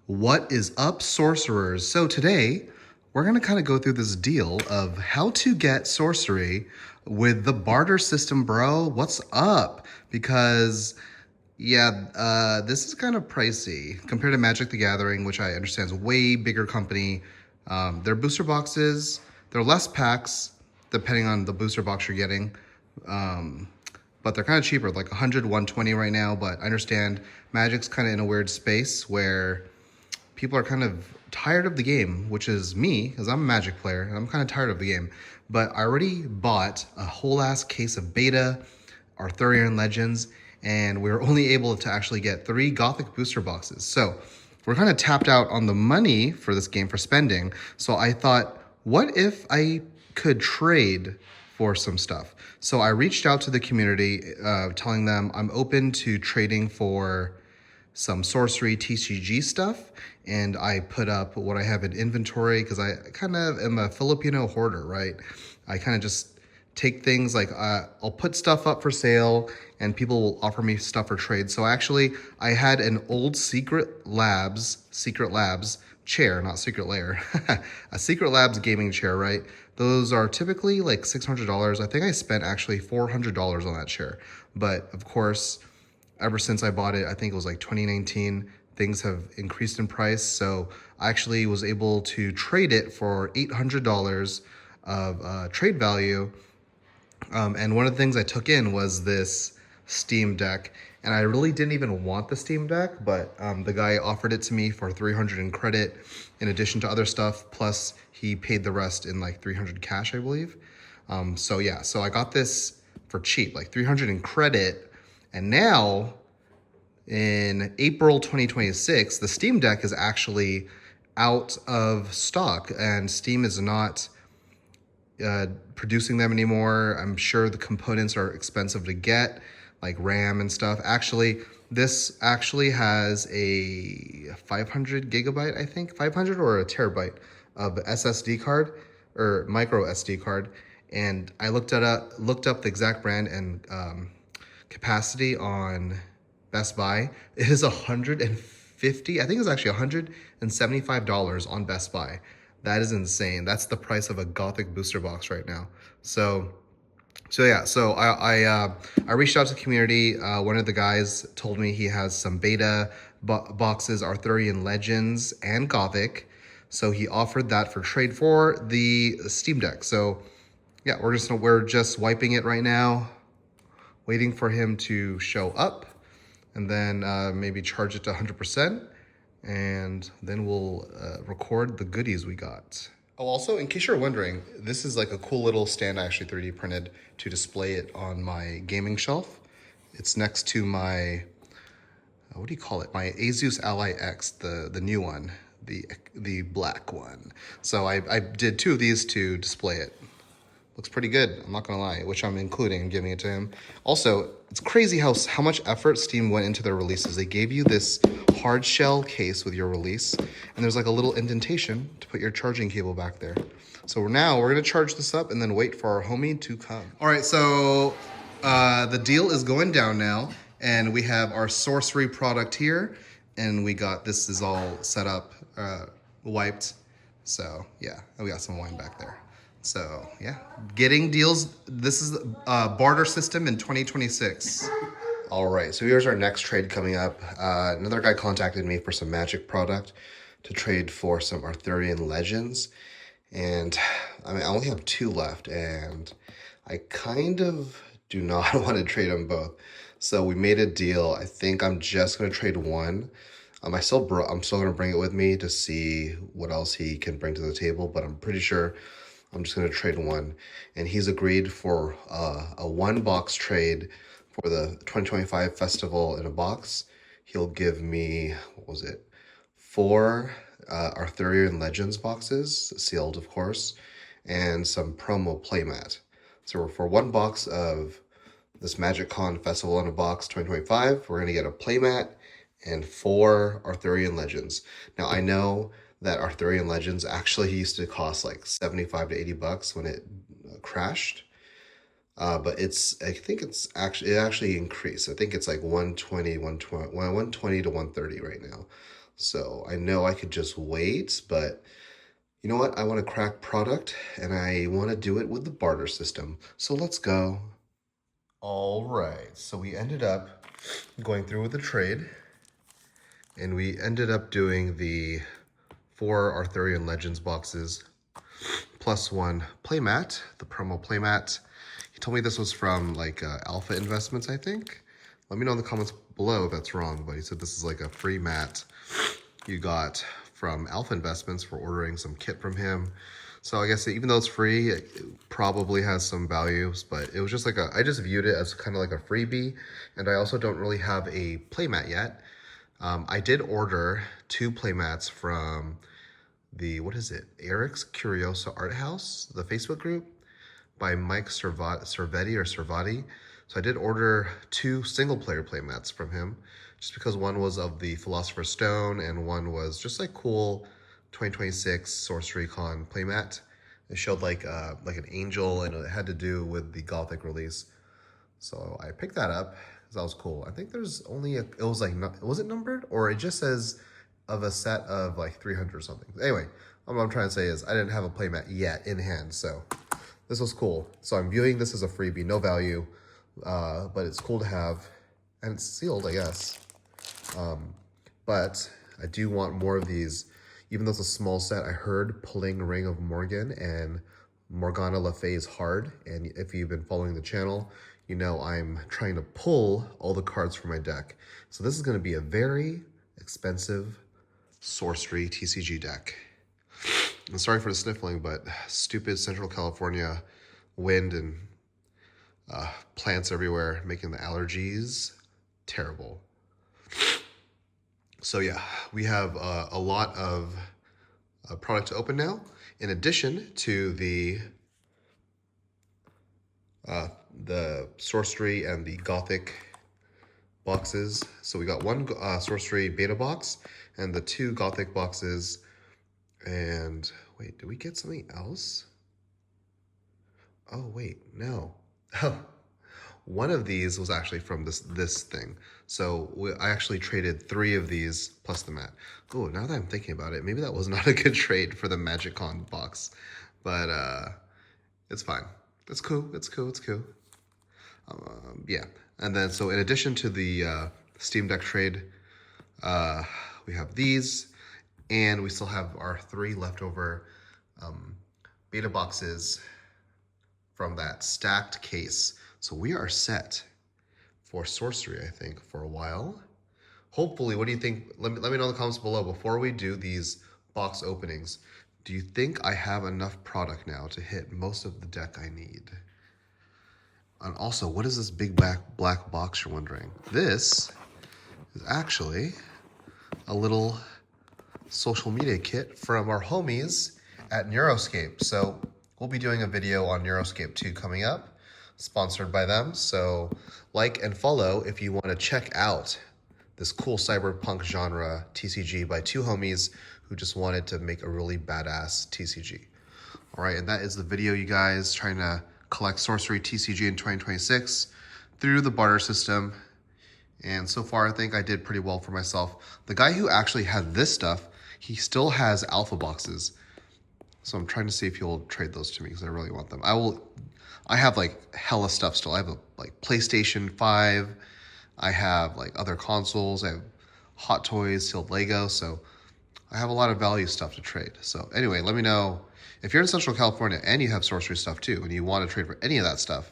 What is up, sorcerers? So today, we're going to kind of go through this deal of how to get sorcery with the barter system, bro. What's up? Because, this is kind of pricey compared to Magic the Gathering, which I understand is a way bigger company. Their booster boxes, they're less packs, depending on the booster box you're getting. But they're kind of cheaper, like 100, 120 right now. But I understand Magic's kind of in a weird space where people are kind of tired of the game, which is me, because I'm a Magic player, and I'm kind of tired of the game. But I already bought a whole ass case of beta, Arthurian Legends, and we were only able to actually get 3 Gothic booster boxes. So we're kind of tapped out on the money for this game for spending. So I thought, what if I could trade for some stuff? So I reached out to the community, telling them I'm open to trading for some Sorcery TCG stuff, and I put up what I have in inventory because I kind of am a Filipino hoarder, right? I kind of just take things like I'll put stuff up for sale and people will offer me stuff for trade. So actually I had an old Secret Labs chair, not Secret Lair, a Secret Labs gaming chair, right? Those are typically like $600. I think I spent actually $400 on that chair. But of course, ever since I bought it, I think it was like 2019, things have increased in price. So I actually was able to trade it for $800 of trade value. And one of the things I took in was this Steam Deck. And I really didn't even want the Steam Deck, but the guy offered it to me for 300 in credit in addition to other stuff. Plus he paid the rest in like 300 cash, I believe. So I got this for cheap, like 300 in credit. And now, in April 2026, the Steam Deck is actually out of stock, and Steam is not producing them anymore. I'm sure the components are expensive to get, like RAM and stuff. Actually, this actually has a 500 gigabyte, I think, 500 or a terabyte of SSD card or micro SD card. And I looked up the exact brand and capacity on Best Buy. It is 150, I think it's actually $175 on Best Buy. That is insane. That's the price of a Gothic booster box right now. So I reached out to the community. One of the guys told me he has some beta boxes, Arthurian Legends and Gothic. So he offered that for trade for the Steam Deck. So yeah, we're just wiping it right now, waiting for him to show up, and then maybe charge it to 100%, and then we'll record the goodies we got. Oh, also, in case you're wondering, this is like a cool little stand I actually 3D printed to display it on my gaming shelf. It's next to my, what do you call it? My Asus Ally X, the new one, the black one. So I did 2 of these to display it. Looks pretty good, I'm not gonna lie, which I'm including and giving it to him. Also, it's crazy how much effort Steam went into their releases. They gave you this hard shell case with your release, and there's like a little indentation to put your charging cable back there. So now we're gonna charge this up and then wait for our homie to come. All right, so the deal is going down now, and we have our sorcery product here, and this is all set up, wiped. So yeah, and we got some wine back there. So yeah, getting deals. This is a barter system in 2026. All right, so here's our next trade coming up. Another guy contacted me for some Magic product to trade for some Arthurian Legends. And I mean, I only have 2 left, and I kind of do not want to trade them both. So we made a deal. I think I'm just going to trade one. I'm still going to bring it with me to see what else he can bring to the table, but I'm pretty sure I'm just going to trade one. And he's agreed for a 1-box trade for the 2025 festival in a box. He'll give me, 4 Arthurian Legends boxes, sealed of course, and some promo playmat. So for 1 box of this MagicCon festival in a box 2025, we're going to get a playmat and 4 Arthurian Legends. Now I know that Arthurian Legends actually used to cost like 75 to 80 bucks when it crashed. But I think it actually increased. I think it's like 120 to 130 right now. So I know I could just wait, but you know what? I want to crack product and I want to do it with the barter system. So let's go. All right, so we ended up going through with the trade and we ended up doing the 4 Arthurian Legends boxes plus 1 playmat, the promo playmat. He told me this was from like Alpha Investments, I think. Let me know in the comments below if that's wrong, but he said this is like a free mat you got from Alpha Investments for ordering some kit from him. So I guess even though it's free, it probably has some values, but it was just like I just viewed it as kind of like a freebie. And I also don't really have a playmat yet. I did order 2 playmats from the, what is it? Eric's Curioso Art House, the Facebook group by Mike Servati. So I did order 2 single player playmats from him, just because one was of the Philosopher's Stone and one was just like cool 2026 Sorcery Con playmat. It showed like an angel and it had to do with the Gothic release. So I picked that up because that was cool. I think there's only it was like, was it numbered? Or it just says of a set of like 300 or something. Anyway, what I'm trying to say is I didn't have a playmat yet in hand, so this was cool. So I'm viewing this as a freebie, no value, but it's cool to have, and it's sealed, I guess. But I do want more of these. Even though it's a small set, I heard pulling Ring of Morgan and Morgana Le Fay is hard. And if you've been following the channel, you know I'm trying to pull all the cards from my deck. So this is going to be a very expensive Sorcery TCG deck. I'm sorry for the sniffling, but stupid Central California wind and plants everywhere making the allergies terrible. So yeah, we have a lot of product to open now, in addition to the Sorcery and the Gothic boxes. So we got 1 Sorcery beta box and the 2 Gothic boxes. And wait, did we get something else? Oh wait, no. Oh, one of these was actually from this thing. So I actually traded 3 of these plus the mat. Oh, now that I'm thinking about it, maybe that was not a good trade for the MagicCon box, but it's fine. It's cool. It's cool. It's cool. Yeah, and then so in addition to the Steam Deck trade, we have these, and we still have our 3 leftover beta boxes from that stacked case. So we are set for Sorcery, I think, for a while. Hopefully, what do you think? Let me know in the comments below before we do these box openings. Do you think I have enough product now to hit most of the deck I need? And also, what is this big black box, you're wondering? This is actually a little social media kit from our homies at Neuroscape. So we'll be doing a video on Neuroscape 2 coming up, sponsored by them. So like and follow if you want to check out this cool cyberpunk genre TCG by 2 homies who just wanted to make a really badass TCG. All right, and that is the video, you guys, trying to collect Sorcery TCG in 2026 through the barter system. And so far, I think I did pretty well for myself. The guy who actually had this stuff, he still has alpha boxes. So I'm trying to see if he'll trade those to me because I really want them. I have like hella stuff still. I have a like PlayStation 5. I have like other consoles. I have Hot Toys, sealed Lego. So I have a lot of value stuff to trade. So anyway, let me know if you're in Central California and you have Sorcery stuff too and you want to trade for any of that stuff.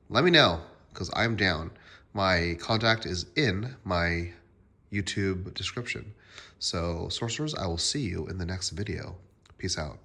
Let me know because I'm down. My contact is in my YouTube description. So sorcerers, I will see you in the next video. Peace out.